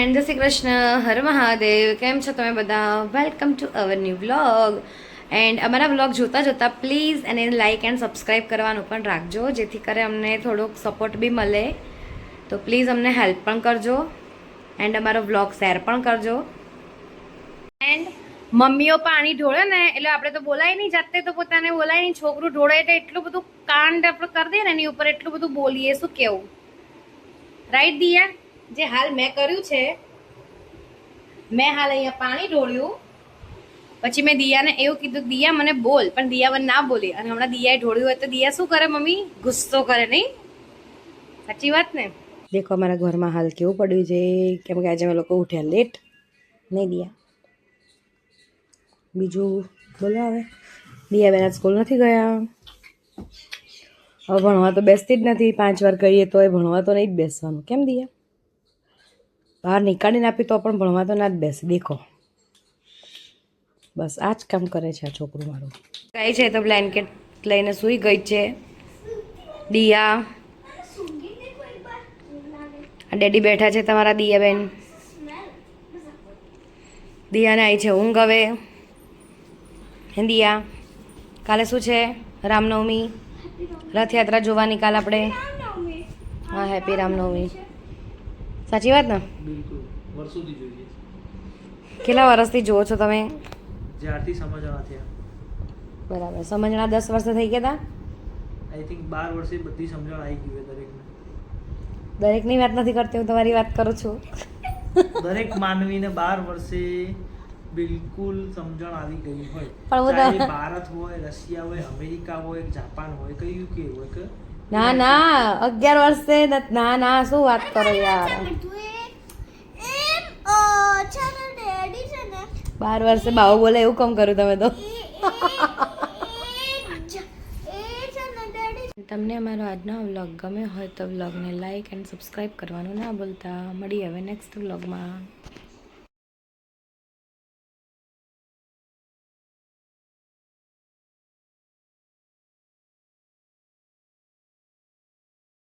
Friend, જય શ્રી કૃષ્ણ, હર મહાદેવ. કેમ છો તમે બધા? Welcome to our new vlog. And અમારા વ્લોગ જોતા જોતા પ્લીઝ એને લાઇક એન્ડ સબસ્ક્રાઈબ કરવાનું પણ રાખજો, જેથી કરે અમને થોડોક સપોર્ટ બી મળે. તો પ્લીઝ અમને હેલ્પ પણ કરજો એન્ડ અમારો વ્લોગ શેર પણ કરજો. એન્ડ મમ્મીઓ પાણી ઢોળે ને એટલે આપણે તો બોલાય નહીં, જાતે તો પોતાને બોલાય નહીં. છોકરું ઢોળે એટલે એટલું બધું કાંડ આપણે કરી દઈએ ને એની ઉપર, એટલું બધું બોલીએ. શું કેવું? રાઈટ દિયા? જે હાલ મેં કર્યું છે, મેં હાલ અહીંયા પાણી ઢોળ્યું, પછી મેં દિયાને એવું કીધું દિયા મને બોલ, પણ દિયા મને ના બોલી. અને હમણાં દિયાએ ઢોળ્યું હોય તો દિયા શું કરે મમ્મી? ગુસ્સો કરે નહીં? સાચી વાત ને? દેખો અમારા ઘરમાં હાલ કેવું પડ્યું છે, કેમ કે આજે અમે લોકો ઉઠ્યા લેટ. નહીં દિયા? બીજું બોલો. હવે દિયા બેન સ્કૂલ નથી ગયા, હવે ભણવા તો બેસતી જ નથી. 5 વાર કહીએ તો એ ભણવા તો નહીં જ બેસવાનું. કેમ દિયા? બહાર નીકાળીને આપી તો પણ ભણવા તો ના જ બેસે. દેખો બસ આ જ કામ કરે છે આ છોકરું મારું. ગઈ છે તો બ્લેન્કેટ લઈને સૂઈ ગઈ છે દિયા. ડેડી બેઠા છે તમારા દિયા બેન. દિયાને આવી છે ઊંઘ હવે. હે દિયા? કાલે શું છે? રામનવમી, રથયાત્રા જોવાની કાલ આપણે. હા, હેપી રામનવમી. સાચી વાત ને? બિલકુલ, વર્ષોથી જોઈએ. કેટલા વર્ષથી જુઓ છો તમે? જ્યારથી સમજણા થયા. બરાબર. સમજણા 10 વર્ષ થઈ ગયા હતા. આઈ થિંક 12 વર્ષે બધી સમજણ આવી ગઈ હોય દરેકને. દરેકની વાત નથી કરતી, હું તમારી વાત કરું છું. દરેક માનવીને 12 વર્ષે બિલકુલ સમજણ આવી ગઈ હોય. પણ ચાહે ભારત હોય, રશિયા હોય, અમેરિકા હોય, જાપાન હોય કે યુકે હોય કે ના ના 11 વર્ષે ના ના શું વાત કરો યાર. 12 વર્ષે બાવો બોલે એવું કામ કર્યું તમે તો. તમને અમારો આજનો વ્લોગ ગમ્યો હોય તો વ્લોગને લાઈક એન્ડ સબસ્ક્રાઈબ કરવાનું ના ભૂલતા. મળીએ હવે નેક્સ્ટ વ્લોગમાં.